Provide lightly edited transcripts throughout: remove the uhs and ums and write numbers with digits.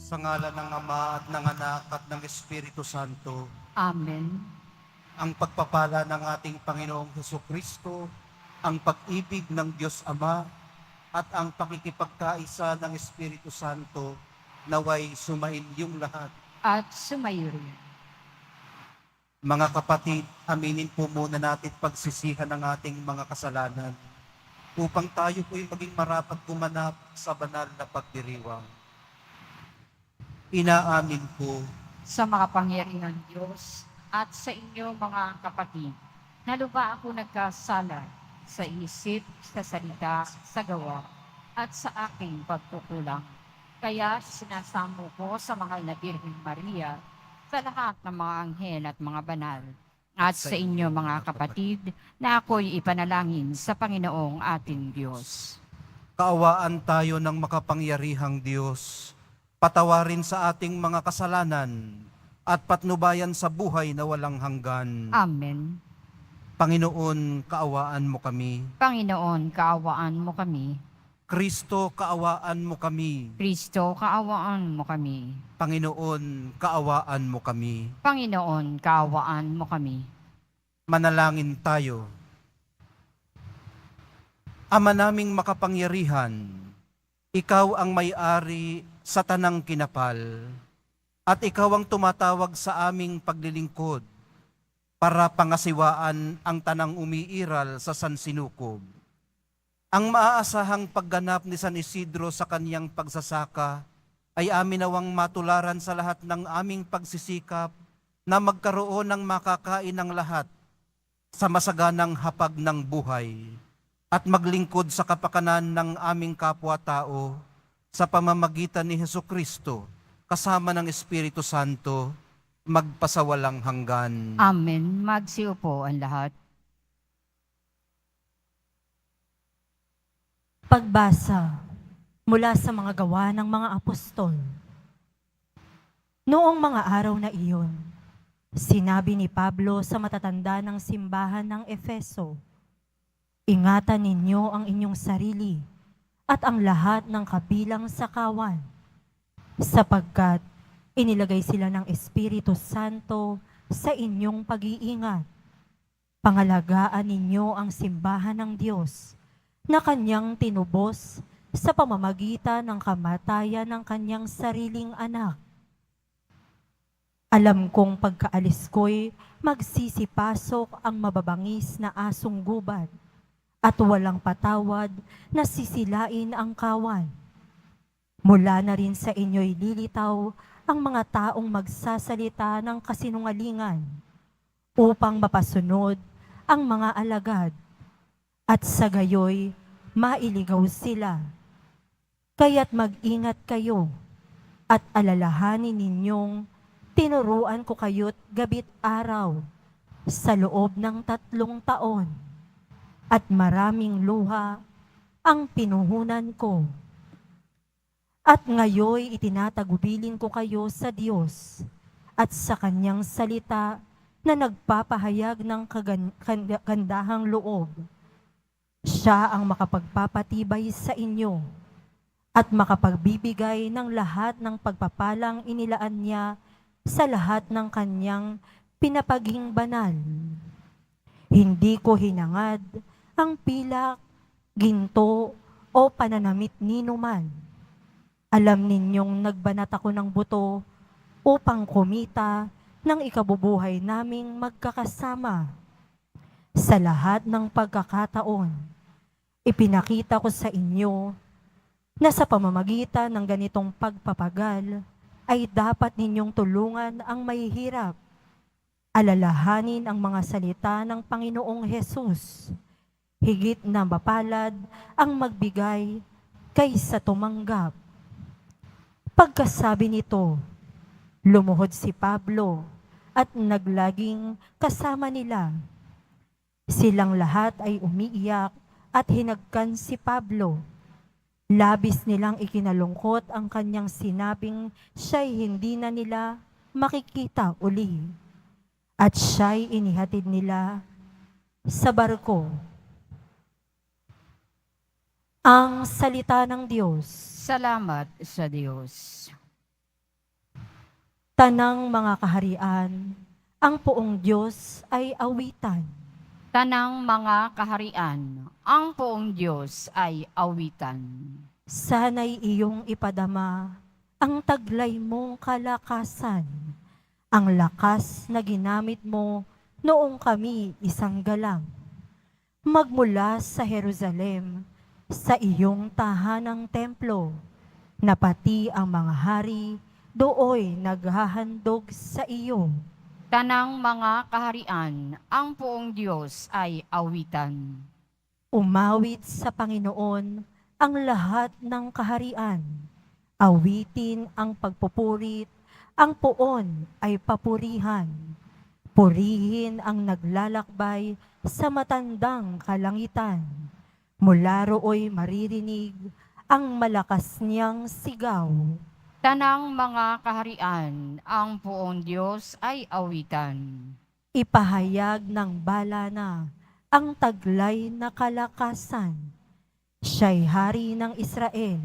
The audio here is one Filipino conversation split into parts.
Sa ngalan ng Ama at ng Anak at ng Espiritu Santo, Amen. ang pagpapala ng ating Panginoong Hesukristo, ang pag-ibig ng Diyos Ama, at ang pakikipagkaisa ng Espiritu Santo, naway sumainyong lahat. At sumayo rin. Mga kapatid, aminin po muna natin pagsisihan ng ating mga kasalanan upang tayo po'y maging marapat gumanap sa banal na pagdiriwang. Inaamin ko Sa makapangyarihan Diyos at sa inyo mga kapatid, na lubha ako nagkasala sa isip, sa salita, sa gawa, at sa aking pagkukulang. Kaya sinasamo ko sa mahal na Birheng Maria, sa lahat ng mga anghel at mga banal, at sa inyo mga kapatid, na ako'y ipanalangin sa Panginoong ating Diyos. kaawaan tayo ng makapangyarihang Diyos, patawarin sa ating mga kasalanan, at patnubayan sa buhay na walang hanggan. Amen. Panginoon, kaawaan mo kami. Panginoon, kaawaan mo kami. Kristo, kaawaan mo kami. Kristo, kaawaan mo kami. Panginoon, kaawaan mo kami. Panginoon, kaawaan mo kami. Manalangin tayo. Ama naming makapangyarihan, ikaw ang may-ari sa tanang kinapal, at ikaw ang tumatawag sa aming paglilingkod para pangasiwaan ang tanang umiiral sa Sansinukob. Ang maaasahang pagganap ni San Isidro sa kaniyang pagsasaka ay amin nawang matularan sa lahat ng aming pagsisikap na magkaroon ng makakain ng lahat sa masaganang hapag ng buhay at maglingkod sa kapakanan ng aming kapwa-tao sa pamamagitan ni Hesukristo kasama ng Espiritu Santo magpasawalang hanggan. Amen. Magsiupo ang lahat. Pagbasa mula sa mga gawa ng mga apostol. Noong mga araw na iyon, sinabi ni Pablo sa matatanda ng simbahan ng Efeso, "Ingatan ninyo ang inyong sarili at ang lahat ng kabilang sa kawan, sapagkat inilagay sila ng Espiritu Santo sa inyong pag-iingat. Pangalagaan ninyo ang simbahan ng Diyos na kanyang tinubos sa pamamagitan ng kamatayan ng kanyang sariling anak. Alam kong pagkaalis ko'y magsisipasok ang mababangis na asong gubad at walang patawad na sisilain ang kawan. Mula na rin sa inyo'y lilitaw ang mga taong magsasalita ng kasinungalingan upang mapasunod ang mga alagad at sa gayoy mailigaw sila. Kaya't mag-ingat kayo at alalahanin ninyong tinuruan ko kayo't gabit araw sa loob ng 3 taon at maraming luha ang pinuhunan ko. At ngayoy itinatagubilin ko kayo sa Diyos at sa kanyang salita na nagpapahayag ng kagandahang loob. Siya ang makapagpapatibay sa inyo at makapagbibigay ng lahat ng pagpapalang inilaan niya sa lahat ng kanyang pinapaging banal. Hindi ko hinangad ang pilak, ginto o pananamit ninuman. Alam ninyong nagbanat ako ng buto upang kumita ng ikabubuhay naming magkakasama. Sa lahat ng pagkakataon, ipinakita ko sa inyo na sa pamamagitan ng ganitong pagpapagal ay dapat ninyong tulungan ang mahihirap. Alalahanin ang mga salita ng Panginoong Hesus. Higit na mapalad ang magbigay kaysa tumanggap. Pagkasabi nito, lumuhod si Pablo at naglaging kasama nila. Silang lahat ay umiiyak at hinagkan si Pablo. Labis nilang ikinalungkot ang kanyang sinabing siya'y hindi na nila makikita uli. At siya'y inihatid nila sa barko. Ang salita ng Diyos. Salamat sa Diyos. Tanang mga kaharian, ang poong Diyos ay awitan. Tanang mga kaharian, ang poong Diyos ay awitan. Sana'y iyong ipadama ang taglay mong kalakasan, ang lakas na ginamit mo noong kami isang galang. Magmula sa Jerusalem, sa iyong tahanang templo, na pati ang mga hari dooy naghahandog sa iyo. Tanang mga kaharian, ang poong Diyos ay awitan. Umawit sa Panginoon ang lahat ng kaharian. Awitin ang pagpupurit, ang poon ay papurihan. Purihin ang naglalakbay sa matandang kalangitan. Mula rooy maririnig ang malakas niyang sigaw. Tanang mga kaharian, ang poong Diyos ay awitan. Ipahayag ng bala na ang taglay na kalakasan. Siya'y hari ng Israel,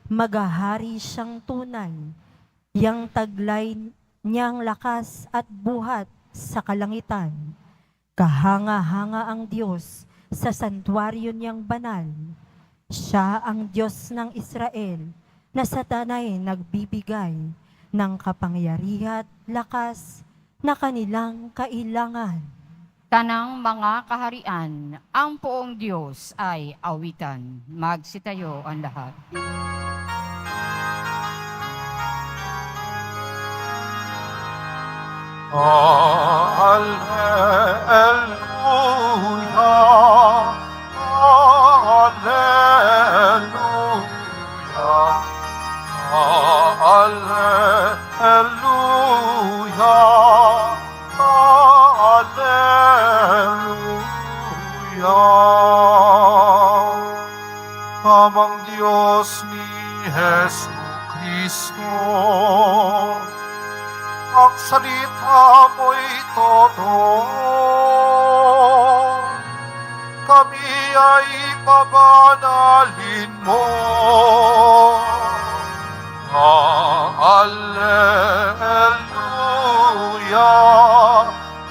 magahari siyang tunay. Yang taglay niyang lakas at buhat sa kalangitan. Kahanga-hanga ang Diyos sa santuaryo niyang banal. Siya ang Diyos ng Israel, na sa tanay nagbibigay ng kapangyarihan at lakas na kanilang kailangan. Tanang mga kaharian, ang poong Diyos ay awitan. Magsitayo ang lahat. Alleluia, Alleluia, Alleluia, Alleluia. Amang Diyos ni Jesu Kristo, ang salita mo'y totoo. Kami ay pabanalin mo. Alleluia,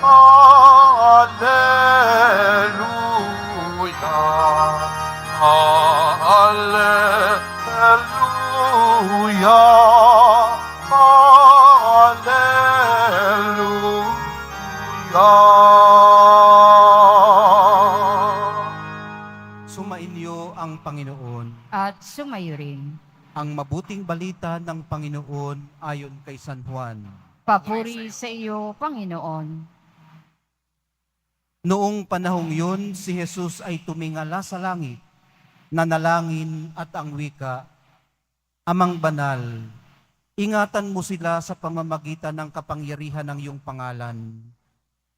Alleluia, Alleluia, Alleluia. Sumainyo ang Panginoon. At sumayo rin. Ang mabuting balita ng Panginoon ayon kay San Juan. Papuri sa iyo, Panginoon. Noong panahong yun, si Jesus ay tumingala sa langit, nanalangin at ang wika, Amang banal, ingatan mo sila sa pamamagitan ng kapangyarihan ng iyong pangalan.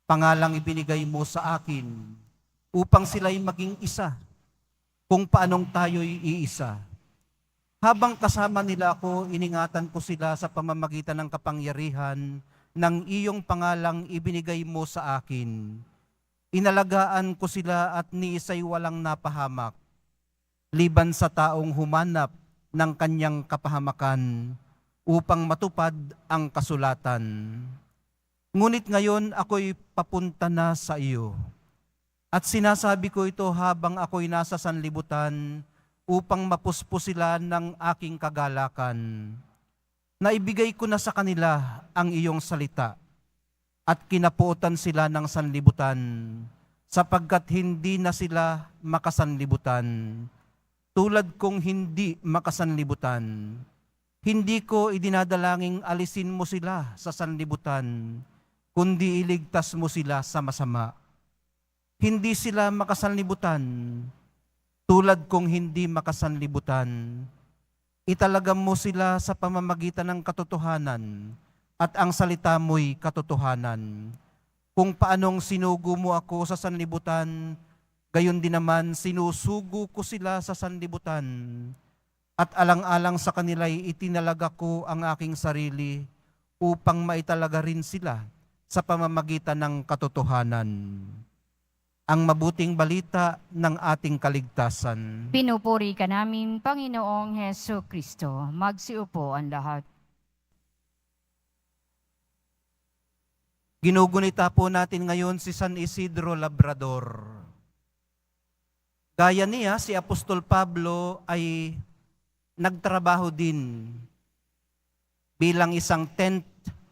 Pangalang ibinigay mo sa akin upang sila'y maging isa, kung paanong tayo'y iisa. Habang kasama nila ako, iningatan ko sila sa pamamagitan ng kapangyarihan ng iyong pangalang ibinigay mo sa akin. Inalagaan ko sila at ni isa'y walang napahamak, liban sa taong humanap ng kanyang kapahamakan upang matupad ang kasulatan. Ngunit ngayon ako'y papunta na sa iyo. At sinasabi ko ito habang ako'y nasa sanlibutan upang mapuspos sila ng aking kagalakan. Naibigay ko na sa kanila ang iyong salita at kinapuotan sila ng sanlibutan sapagkat hindi na sila makasanlibutan. Tulad kong hindi makasanlibutan, hindi ko idinadalangin alisin mo sila sa sanlibutan, kundi iligtas mo sila sa masama. Hindi sila makasanlibutan, tulad kong hindi makasanlibutan. Italagam mo sila sa pamamagitan ng katotohanan, at ang salita mo'y katotohanan. Kung paanong sinugo mo ako sa sanlibutan, gayon din naman sinusugo ko sila sa sanlibutan. At alang-alang sa kanila'y itinalaga ko ang aking sarili upang maitalaga rin sila sa pamamagitan ng katotohanan. Ang mabuting balita ng ating kaligtasan. Pinupuri ka namin, Panginoong Heso Kristo. Magsiupo ang lahat. Ginugunita po natin ngayon si San Isidro Labrador. Gaya niya, si Apostol Pablo ay nagtrabaho din bilang isang tent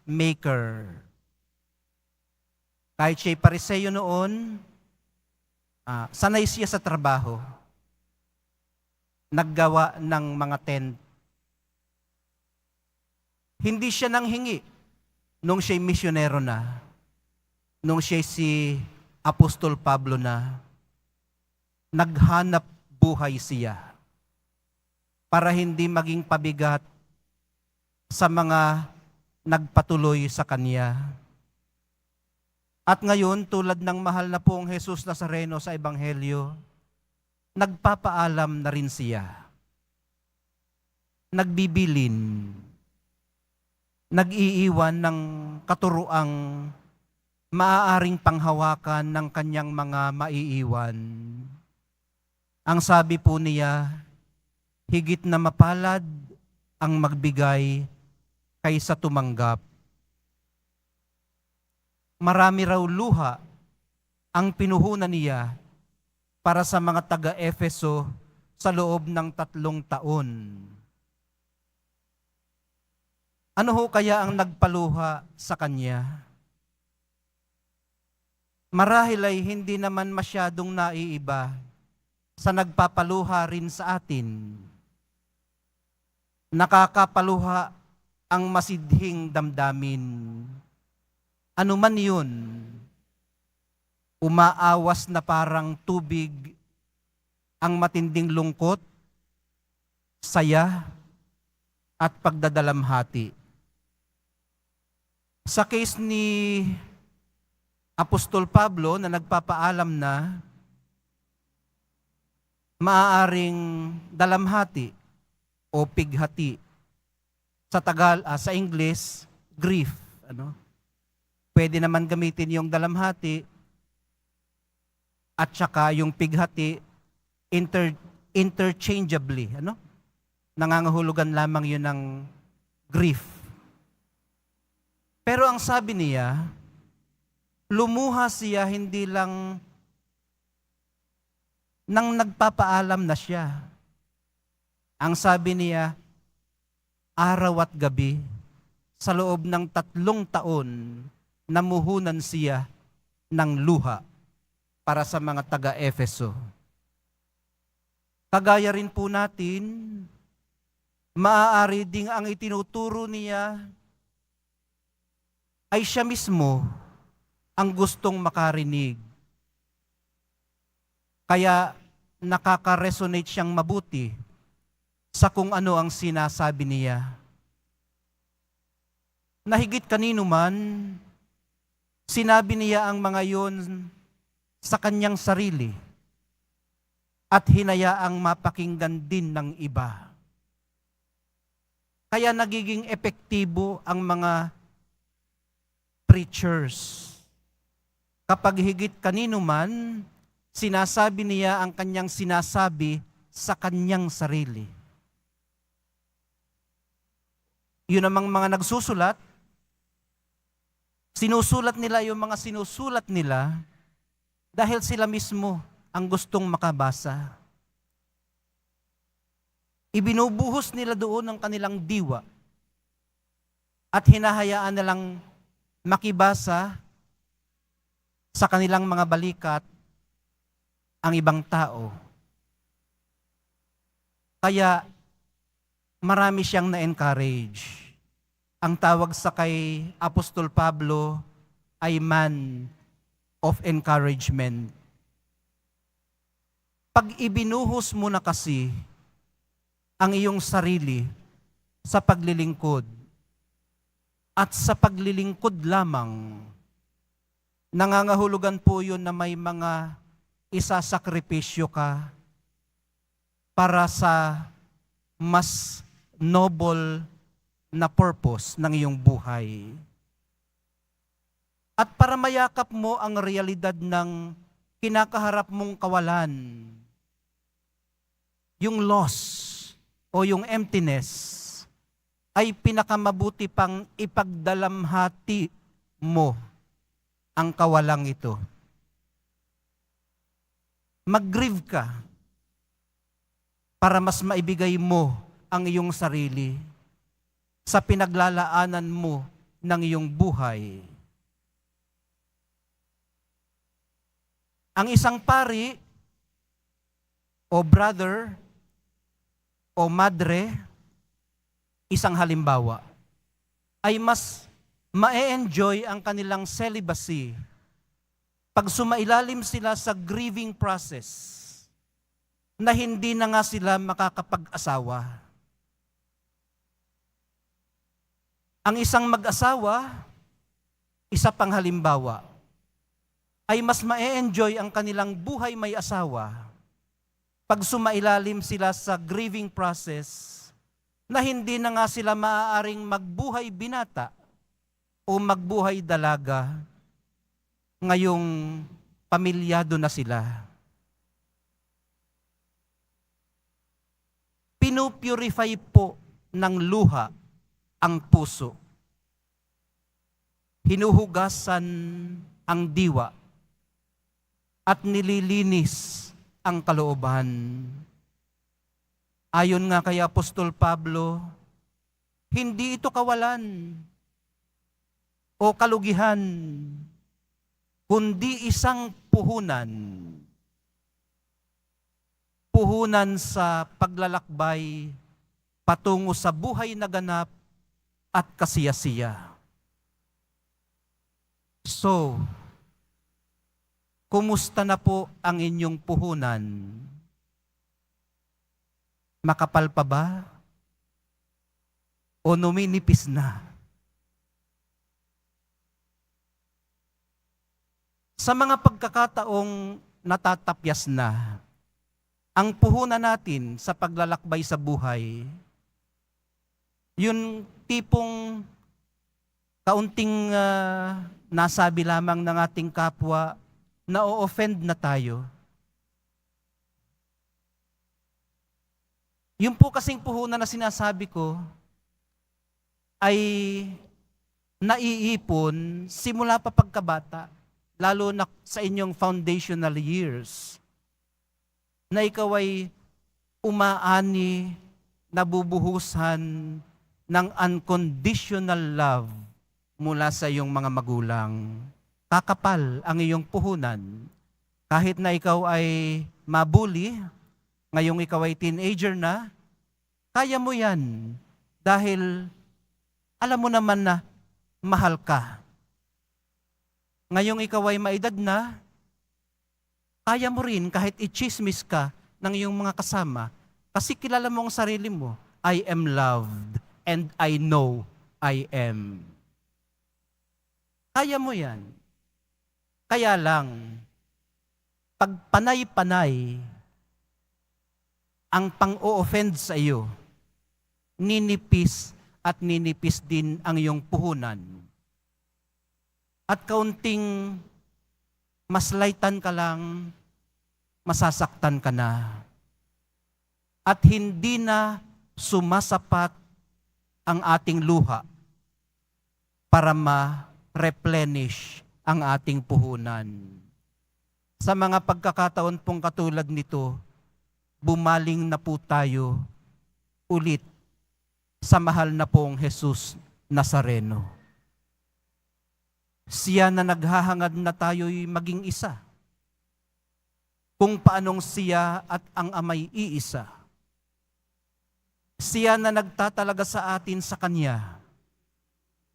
maker. Kahit siya'y Pariseo noon, sanay siya sa trabaho. Naggawa ng mga tent. Hindi siya nanghingi nung siya'y misyonero na, nung siya'y si Apostol Pablo na. Naghanap buhay siya para hindi maging pabigat sa mga nagpatuloy sa kanya. At ngayon, tulad ng mahal na pong Jesus Nazareno sa Ebanghelyo, nagpapaalam na rin siya. Nagbibilin. Nag-iiwan ng katuruang maaaring panghawakan ng kanyang mga maiiwan. Ang sabi po niya, higit na mapalad ang magbigay kaysa tumanggap. Marami raw luha ang pinuhunan niya para sa mga taga-Efeso sa loob ng 3 taon. Ano ho kaya ang nagpaluha sa kanya? Marahil ay hindi naman masyadong naiiba sa nagpapaluha rin sa atin. Nakakapaluha ang masidhing damdamin. Ano man yun, umaawas na parang tubig ang matinding lungkot, saya, at pagdadalamhati. Sa case ni Apostol Pablo na nagpapaalam na, maaaring dalamhati o pighati. Sa English, grief. Pwede naman gamitin yung dalamhati at saka yung pighati interchangeably. Nangangahulugan lamang yun ng grief. Pero ang sabi niya, lumuha siya hindi lang nang nagpapaalam na siya. Ang sabi niya, araw at gabi, sa loob ng 3 taon, namuhunan siya ng luha para sa mga taga-Efeso. Kagaya rin po natin, maaari ding ang itinuturo niya ay siya mismo ang gustong makarinig. Kaya nakaka-resonate siyang mabuti sa kung ano ang sinasabi niya. Nahigit kanino man, sinabi niya ang mga yon sa kanyang sarili at hinayaang mapakinggan din ng iba. Kaya nagiging epektibo ang mga preachers. Kapag higit kanino man, sinasabi niya ang kanyang sinasabi sa kanyang sarili. Yun namang mga nagsusulat, sinusulat nila yung mga sinusulat nila dahil sila mismo ang gustong makabasa. Ibinubuhos nila doon ang kanilang diwa at hinahayaan nilang makibasa sa kanilang mga balikat ang ibang tao. Kaya marami siyang na-encourage. Ang tawag sa kay Apostol Pablo ay man of encouragement. Pag ibinuhos mo na kasi ang iyong sarili sa paglilingkod at sa paglilingkod lamang, nangangahulugan po yun na may mga isasakripisyo ka para sa mas noble na purpose ng iyong buhay. At para mayakap mo ang realidad ng kinakaharap mong kawalan, yung loss o yung emptiness, ay pinakamabuti pang ipagdalamhati mo ang kawalang ito. Mag-grieve ka para mas maibigay mo ang iyong sarili sa pinaglalaanan mo ng iyong buhay. Ang isang pari o brother o madre, isang halimbawa, ay mas ma-enjoy ang kanilang celibacy pag sumailalim sila sa grieving process na hindi na nga sila makakapag-asawa. Ang isang mag-asawa, isa pang halimbawa, ay mas ma-enjoy ang kanilang buhay may asawa pag sumailalim sila sa grieving process na hindi na nga sila maaaring magbuhay binata o magbuhay dalaga ngayong pamilyado na sila. Pinupurify po ng luha ang puso. Hinuhugasan ang diwa at nililinis ang kalooban. Ayon nga kay Apostol Pablo, hindi ito kawalan o kalugihan, kundi isang puhunan. Puhunan sa paglalakbay patungo sa buhay na ganap at kasiyasiya. So, kumusta na po ang inyong puhunan? Makapal pa ba? O numinipis na? Sa mga pagkakataong natatapyas na, ang puhunan natin sa paglalakbay sa buhay, yung tipong kaunting nasabi lamang ng ating kapwa, na-offend na tayo. Yung po kasing puhunan na sinasabi ko ay naiipon simula pa pagkabata, lalo na sa inyong foundational years, na ikaw ay umaani, nabubuhusan ng unconditional love mula sa iyong mga magulang. Kakapal ang iyong puhunan. Kahit na ikaw ay mabuli, ngayong ikaw ay teenager na, kaya mo yan dahil alam mo naman na mahal ka. Ngayong ikaw ay maedad na, kaya mo rin kahit i-chismis ka ng iyong mga kasama kasi kilala mo ang sarili mo. I am loved and I know I am. Kaya mo yan. Kaya lang, pag panay-panay ang pang-o-offend sa iyo, ninipis at ninipis din ang iyong puhunan. At kaunting maslaitan ka lang, masasaktan ka na. At hindi na sumasapat ang ating luha para ma-replenish ang ating puhunan. Sa mga pagkakataon pong katulad nito, bumaling na po tayo ulit sa mahal na pong Jesus Nazareno. Siya na naghahangad na tayo'y maging isa. Kung paanong siya at ang Ama'y iisa. Siya na nagtatalaga sa atin sa Kanya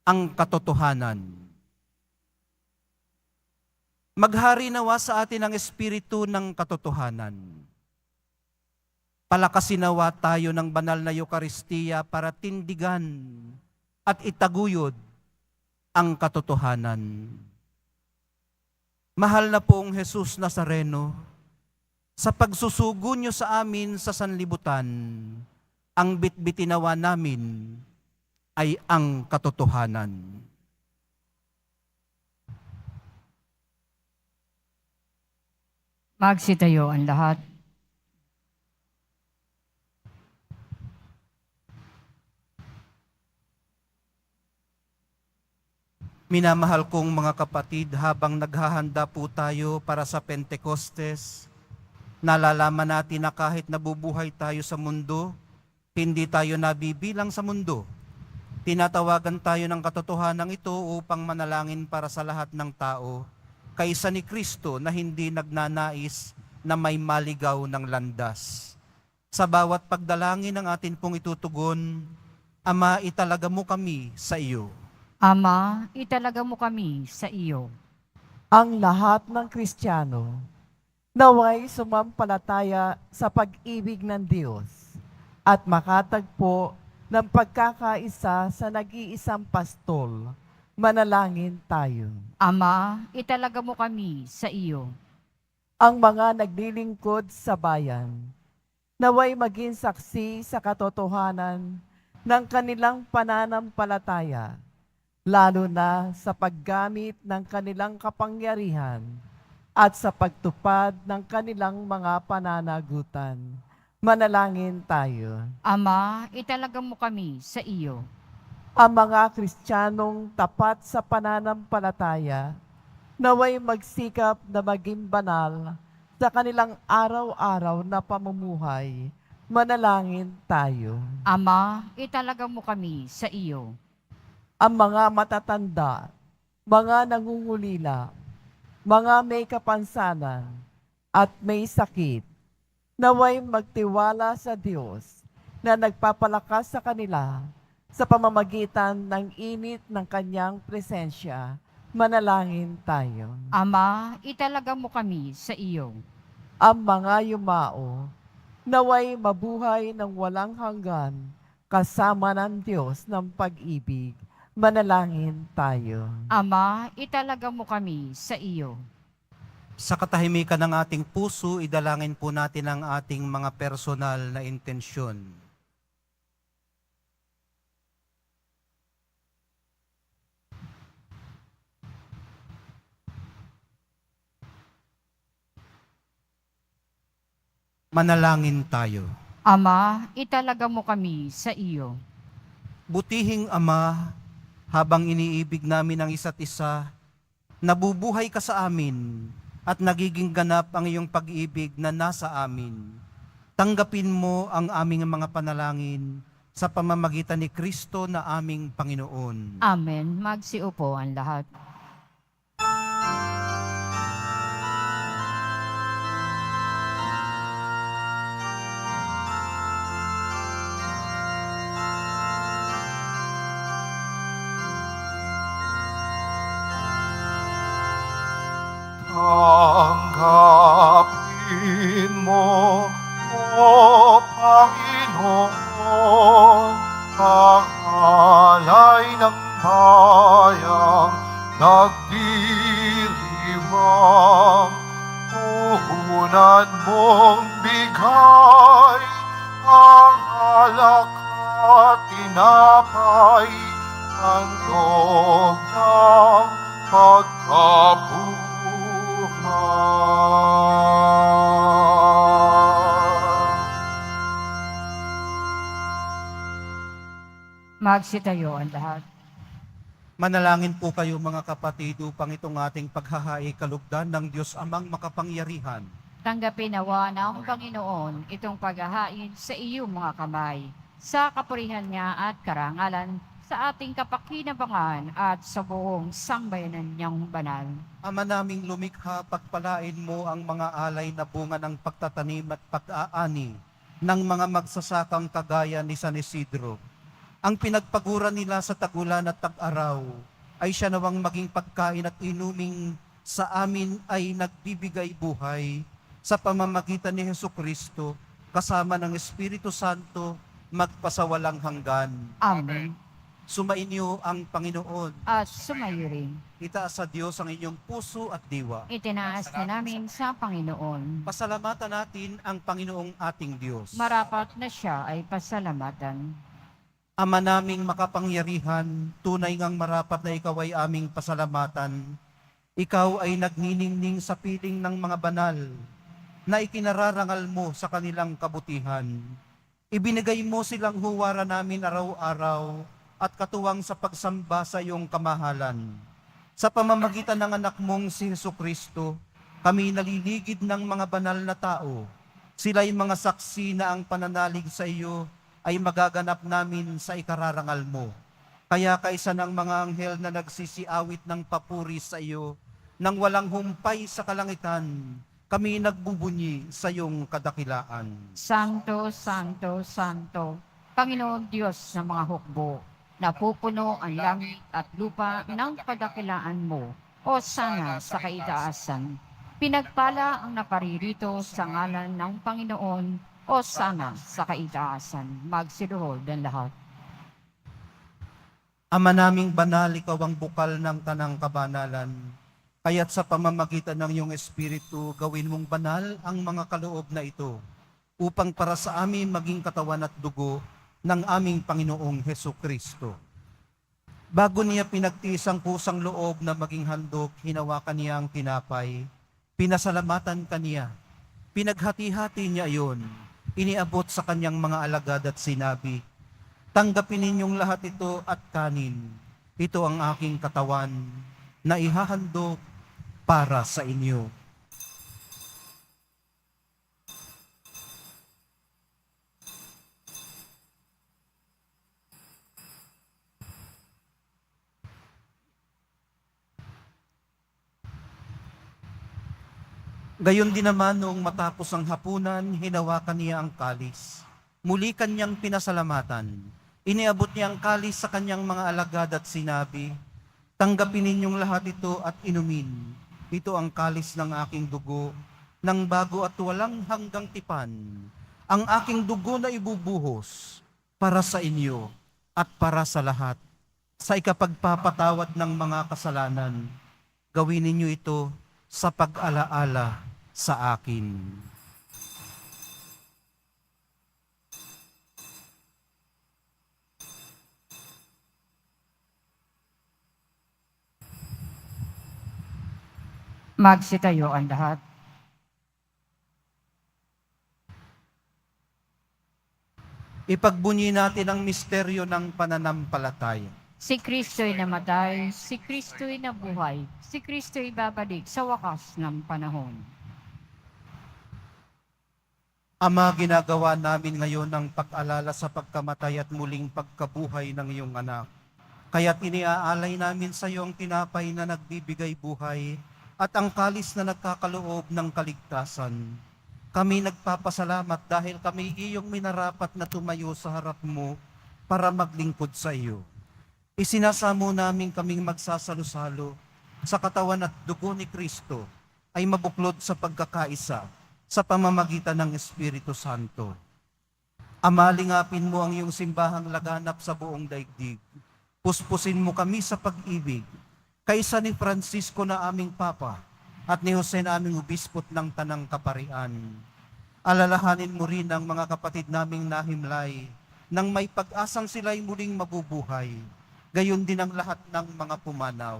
ang katotohanan. Maghari nawa sa atin ang Espiritu ng katotohanan. Palakasin nawa tayo ng banal na Eucharistia para tindigan at itaguyod ang katotohanan. Mahal na pong Jesus Nazareno, sa pagsusugo niyo sa amin sa sanlibutan, ang bitbitinawa namin ay ang katotohanan. Magsitayo ang lahat. Minamahal kong mga kapatid, habang naghahanda po tayo para sa Pentecostes, nalalaman natin na kahit nabubuhay tayo sa mundo, hindi tayo nabibilang sa mundo. Tinatawagan tayo ng katotohanan ito upang manalangin para sa lahat ng tao, kaysa ni Kristo na hindi nagnanais na may maligaw ng landas. Sa bawat pagdalangin ng atin pong itutugon, Ama, italaga mo kami sa iyo. Ama, italaga mo kami sa iyo. Ang lahat ng Kristiyano naway sumampalataya sa pag-ibig ng Diyos at makatagpo ng pagkakaisa sa nag-iisang pastol. Manalangin tayo. Ama, italaga mo kami sa iyo. Ang mga naglilingkod sa bayan naway maging saksi sa katotohanan ng kanilang pananampalataya, lalo na sa paggamit ng kanilang kapangyarihan at sa pagtupad ng kanilang mga pananagutan. Manalangin tayo. Ama, italaga mo kami sa iyo. Ang mga Kristiyanong tapat sa pananampalataya naway magsikap na maging banal sa kanilang araw-araw na pamumuhay. Manalangin tayo. Ama, italaga mo kami sa iyo. Ang mga matatanda, mga nangungulila, mga may kapansanan at may sakit, naway magtiwala sa Diyos na nagpapalakas sa kanila sa pamamagitan ng init ng kanyang presensya. Manalangin tayo. Ama, italaga mo kami sa iyo. Ang mga yumao, naway mabuhay ng walang hanggan kasama ng Diyos ng pag-ibig. Manalangin tayo. Ama, italaga mo kami sa iyo. Sa katahimikan ng ating puso, idalangin po natin ang ating mga personal na intensyon. Manalangin tayo. Ama, italaga mo kami sa iyo. Butihing Ama, habang iniibig namin ang isa't isa, nabubuhay ka sa amin at nagiging ganap ang iyong pag-ibig na nasa amin. Tanggapin mo ang aming mga panalangin sa pamamagitan ni Kristo na aming Panginoon. Amen. Magsiupo ang lahat. Tanggapin mo, O Panginoon, ang alay ng bayang nagdiriwang. Puhunan mong bigay ang alak at tinapay, handog ng pagkabuhay. Magsitayo ang lahat. Manalangin po kayo mga kapatid upang itong ating paghahain kalugdan ng Diyos Amang makapangyarihan. Tanggapin nawa ng Panginoon itong paghahain sa iyong mga kamay, sa kapurihan niya at karangalan, sa ating kapakinabangan at sa buong sambayanan niyang banal. Ama naming lumikha, pagpalain mo ang mga alay na bunga ng pagtatanim at pag-aani ng mga magsasakang kagaya ni San Isidro. Ang pinagpaguran nila sa tagulan at tag-araw ay siya nawang maging pagkain at inuming sa amin ay nagbibigay buhay sa pamamagitan ni Hesukristo kasama ng Espiritu Santo magpasawalang hanggan. Amen. Sumainyo ang Panginoon. At sumayo rin. Itaas sa Diyos ang inyong puso at diwa. Itinaas na namin sa Panginoon. Pasalamatan natin ang Panginoong ating Diyos. Marapat na siya ay pasalamatan. Ama naming makapangyarihan, tunay ngang marapat na ikaw ay aming pasalamatan. Ikaw ay nagniningning sa piling ng mga banal na ikinararangal mo sa kanilang kabutihan. Ibinigay mo silang huwara namin araw-araw at katuwang sa pagsamba sa iyong kamahalan. Sa pamamagitan ng anak mong si Hesus Kristo, kami naliligid ng mga banal na tao. Sila'y mga saksi na ang pananalig sa iyo ay magaganap namin sa ikararangal mo. Kaya kaisa ng mga anghel na nagsisiawit ng papuri sa iyo, nang walang humpay sa kalangitan, kami nagbubunyi sa iyong kadakilaan. Santo, Santo, Santo, Panginoon Diyos ng mga hukbo, napupuno ang langit at lupa ng kadakilaan mo, o sana sa kaitaasan. Pinagpala ang naparirito sa ngalan ng Panginoon, o sana sa kaitaasan. Magsiluhod ang lahat. Ama naming banal, ikaw ang bukal ng tanang kabanalan. Kaya't sa pamamagitan ng iyong Espiritu, gawin mong banal ang mga kaloob na ito, upang para sa amin maging katawan at dugo ng aming Panginoong Hesus Kristo. Bago niya pinagtiis ang kusang loob na maging handog, hinawakan niya ang tinapay, pinasalamatan kaniya, pinaghati-hati niya iyon, iniabot sa kanyang mga alagad at sinabi, "Tanggapin ninyong lahat ito at kanin. Ito ang aking katawan na ihahandog para sa inyo." Gayon din naman noong matapos ang hapunan, hinawakan niya ang kalis. Muli kanyang pinasalamatan. Iniabot niya ang kalis sa kanyang mga alagad at sinabi, "Tanggapin ninyong lahat ito at inumin. Ito ang kalis ng aking dugo, ng bago at walang hanggang tipan. Ang aking dugo na ibubuhos para sa inyo at para sa lahat, sa ikapagpapatawad ng mga kasalanan. Gawin ninyo ito sa pag-alaala sa akin." Magsitayo ang lahat. Ipagbunyi natin ang misteryo ng pananampalataya. Si Kristo'y namatay, si Kristo'y nabuhay, si Kristo'y babalik sa wakas ng panahon. Ama, ginagawa namin ngayon ang pag-alala sa pagkamatay at muling pagkabuhay ng iyong anak. Kaya't iniaalay namin sa iyo ang tinapay na nagbibigay buhay at ang kalis na nagkakaloob ng kaligtasan. Kami nagpapasalamat dahil kami iyong minarapat na tumayo sa harap mo para maglingkod sa iyo. Isinasamo namin kaming magsasalo-salo sa katawan at dugo ni Kristo ay mabuklod sa pagkakaisa sa pamamagitan ng Espiritu Santo. Ama, lingapin mo ang iyong simbahang laganap sa buong daigdig. Puspusin mo kami sa pag-ibig, kaysa ni Francisco na aming Papa at ni Jose na aming Obispot ng Tanang Kaparian. Alalahanin mo rin ang mga kapatid naming nahimlay nang may pag-asang sila'y muling mabubuhay. Gayon din ang lahat ng mga pumanaw.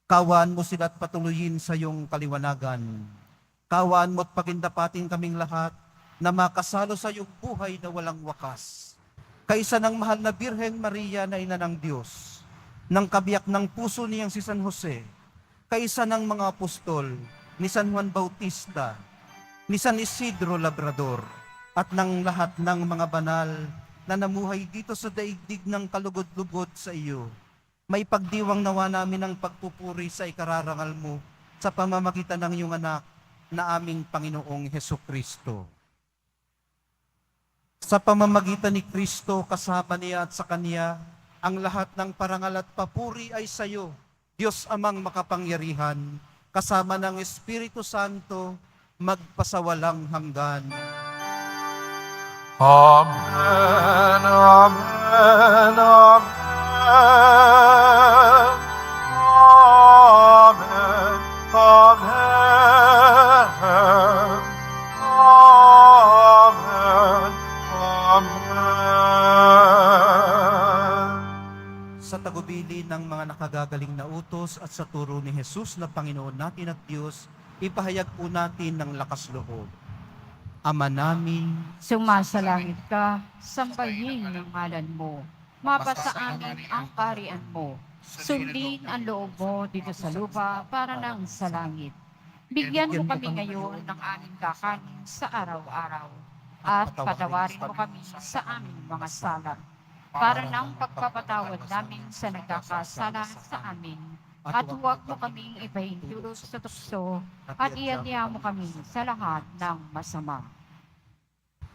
Kawaan mo sila at patuloyin sa iyong kaliwanagan. Kawaan mo at pagindapatin kaming lahat na makasalo sa iyong buhay na walang wakas. Kaisa ng mahal na Birhen Maria na ina ng Diyos, ng kabiyak ng puso niyang si San Jose, kaisa ng mga apostol, ni San Juan Bautista, ni San Isidro Labrador, at ng lahat ng mga banal na namuhay dito sa daigdig ng kalugod-lugod sa iyo. May pagdiwang nawa namin ang pagpupuri sa ikararangal mo sa pamamagitan ng iyong anak na aming Panginoong Hesus Kristo. Sa pamamagitan ni Kristo, kasama niya at sa Kanya, ang lahat ng parangal at papuri ay sa iyo, Diyos Amang makapangyarihan, kasama ng Espiritu Santo, magpasawalang hanggan. Amen, amen, amen. Amen, amen. Amen, amen. Sa tagubili ng mga nakagagaling na utos at sa turo ni Jesus na Panginoon natin at Diyos, ipahayag po natin ng lakas loob. Ama namin, Sumasalangit ka, sambahin ng ngalan mo. Mapasa amin ang kaharian mo. Sundin ang loob mo dito sa lupa para nang sa langit. Bigyan mo kami ngayon ng aming kakanin sa araw-araw. At patawarin mo kami sa aming mga sala. Para nang pagpapatawad namin sa nagkakasala sa amin. At huwag mo kaming ipahintulot sa tukso at iadya mo kami sa lahat ng masama.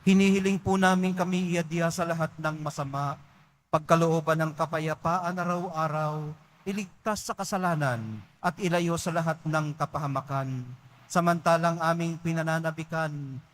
Hinihiling po namin kami iadya sa lahat ng masama, pagkalooban ng kapayapaan araw-araw, iligtas sa kasalanan at ilayo sa lahat ng kapahamakan. Samantalang aming pinananabikan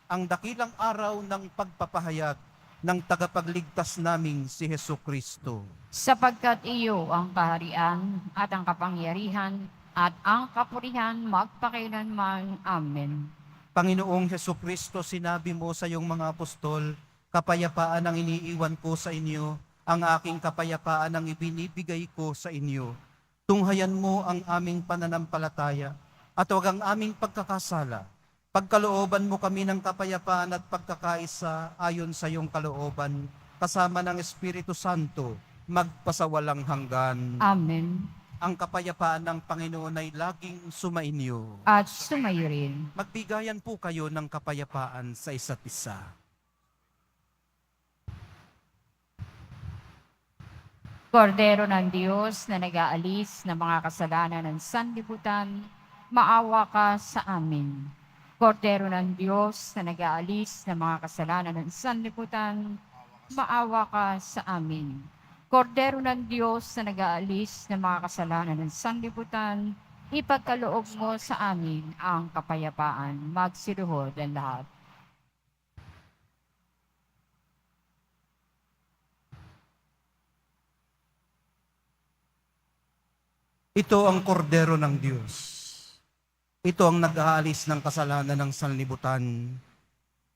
ang dakilang araw ng pagpapahayag ng tagapagligtas naming si Hesukristo. Sapagkat iyo ang kaharian at ang kapangyarihan at ang kapurihan magpakailanman. Amen. Panginoong Hesukristo, sinabi mo sa iyong mga apostol, kapayapaan ang iniiwan ko sa inyo, ang aking kapayapaan ang ibinibigay ko sa inyo. Tunghayan mo ang aming pananampalataya at huwag ang aming pagkakasala. Pagkalooban mo kami ng kapayapaan at pagkakaisa ayon sa iyong kalooban, kasama ng Espiritu Santo, magpasawalang hanggan. Amen. Ang kapayapaan ng Panginoon ay laging sumainyo. At sumayo rin. Magbigayan po kayo ng kapayapaan sa isa't isa. Kordero ng Diyos na nag-aalis ng mga kasalanan ng sanlibutan, maawa ka sa amin. Kordero ng Diyos na nag-aalis ng mga kasalanan ng sanlibutan, maawa ka sa amin. Kordero ng Diyos na nag-aalis ng mga kasalanan ng sanlibutan, ipagkaloob mo sa amin ang kapayapaan. Magsiluhod ang lahat. Ito ang kordero ng Diyos. Ito ang nag-aalis ng kasalanan ng sanlibutan.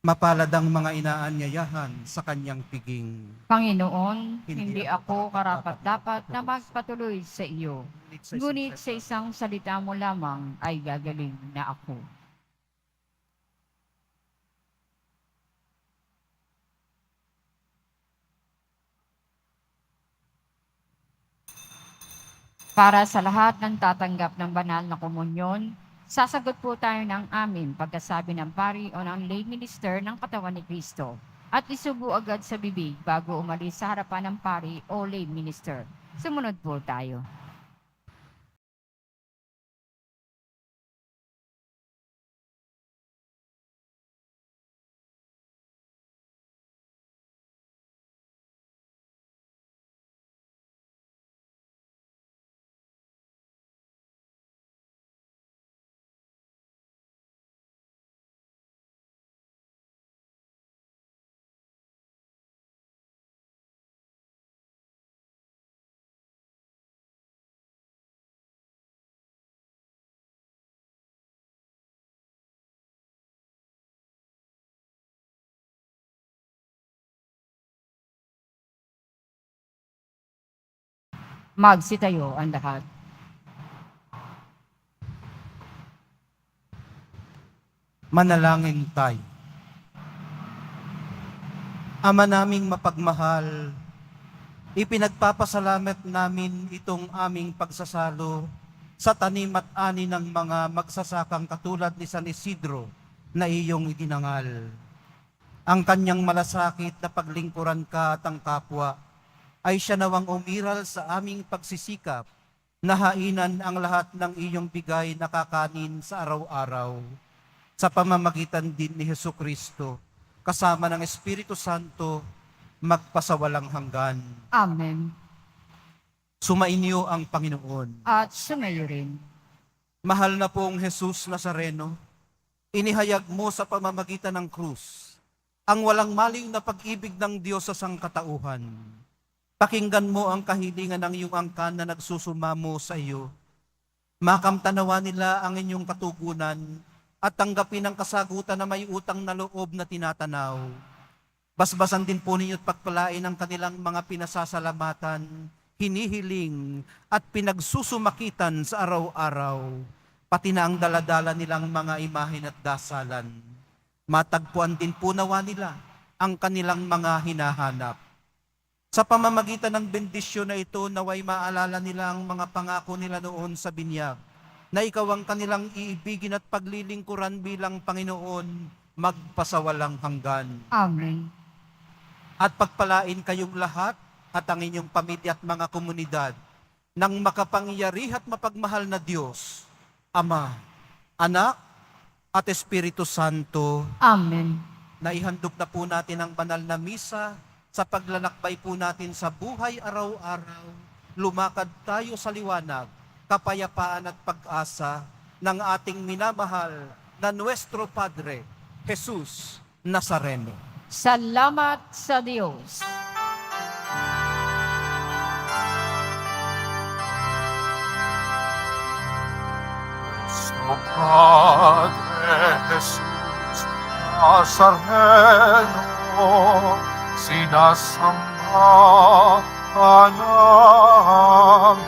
Mapalad ang mga inaanyayahan sa kanyang piging. Panginoon, hindi ako karapat-dapat na magpatuloy sa iyo. Ngunit sa isang salita mo lamang ay gagaling na ako. Para sa lahat ng tatanggap ng banal na komunyon, sasagot po tayo ng amin pagkasabi ng pari o ng lay minister ng katawan ni Kristo at isubo agad sa bibig bago umalis sa harapan ng pari o lay minister. Sumunod po tayo. Magsitayo ang lahat. Manalangin tayo. Ama naming mapagmahal, ipinagpapasalamat namin itong aming pagsasalo sa tanim at ani ng mga magsasakang katulad ni San Isidro na iyong itinangal. Ang kanyang malasakit na paglingkuran ka at ang kapwa ay siya nawang umiral sa aming pagsisikap na hainan ang lahat ng iyong bigay na kakanin sa araw-araw sa pamamagitan din ni Hesukristo, kasama ng Espiritu Santo, magpasawalang hanggan. Amen. Sumainyo ang Panginoon. At sumayo rin. Mahal na pong Jesus Nazareno, inihayag mo sa pamamagitan ng krus ang walang maling na pag-ibig ng Diyos sa sangkatauhan. Pakinggan mo ang kahilingan ng iyong angkan na nagsusumamo sa iyo. Makamtanawa nila ang inyong katugunan at tanggapin ang kasagutan na may utang na loob na tinatanaw. Basbasan din po ninyo at pagpalain ang kanilang mga pinasasalamatan, hinihiling at pinagsusumakitan sa araw-araw, pati na ang daladala nilang mga imahin at dasalan. Matagpuan din po nawa nila ang kanilang mga hinahanap. Sa pamamagitan ng bendisyon na ito, naway maalala nila ang mga pangako nila noon sa binyag, na ikaw ang kanilang iibigin at paglilingkuran bilang Panginoon magpasawalang hanggan. Amen. At pagpalain kayong lahat at ang inyong pamilya at mga komunidad ng makapangyari at mapagmahal na Diyos, Ama, Anak, at Espiritu Santo. Amen. Naihandog na po natin ang banal na misa sa paglalakbay po natin sa buhay araw-araw. Lumakad tayo sa liwanag, kapayapaan at pag-asa ng ating minamahal na Nuestro Padre, Jesus Nazareno. Salamat sa Diyos. Nuestro Padre Jesús Nazareno, sinasamba ka namin.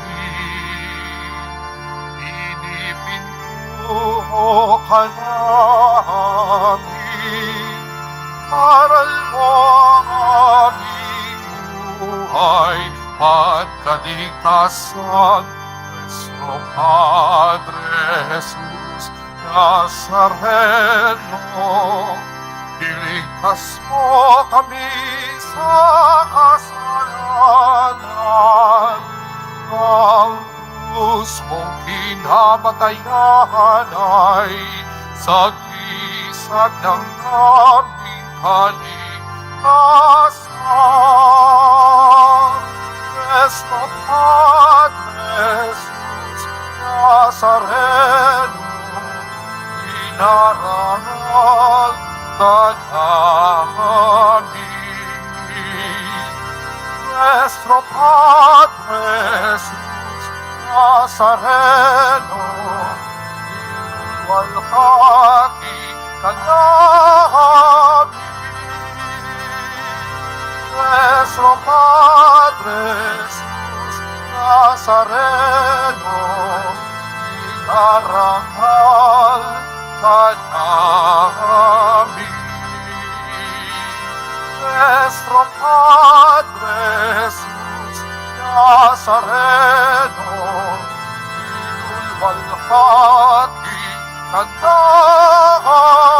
Pinipintuho ka namin. Aral mo ang aming buhay at kaligtasan. Nuestro Padre Jesus Nazareno, iligtas mo kami sa kasalanan. Ang krus mong kinamatayan ay sagisag ng aming kaligtasan. Nuestro Padre Jesus Nazareno, inarangal ka namin. Nuestro Padre Jesus Nazareno, inuwalhati ka namin. Nuestro Padre Jesus Nazareno, inarangal ka namin. Nuestro Padre Jesus Nazareno, inulwalhati ka namin.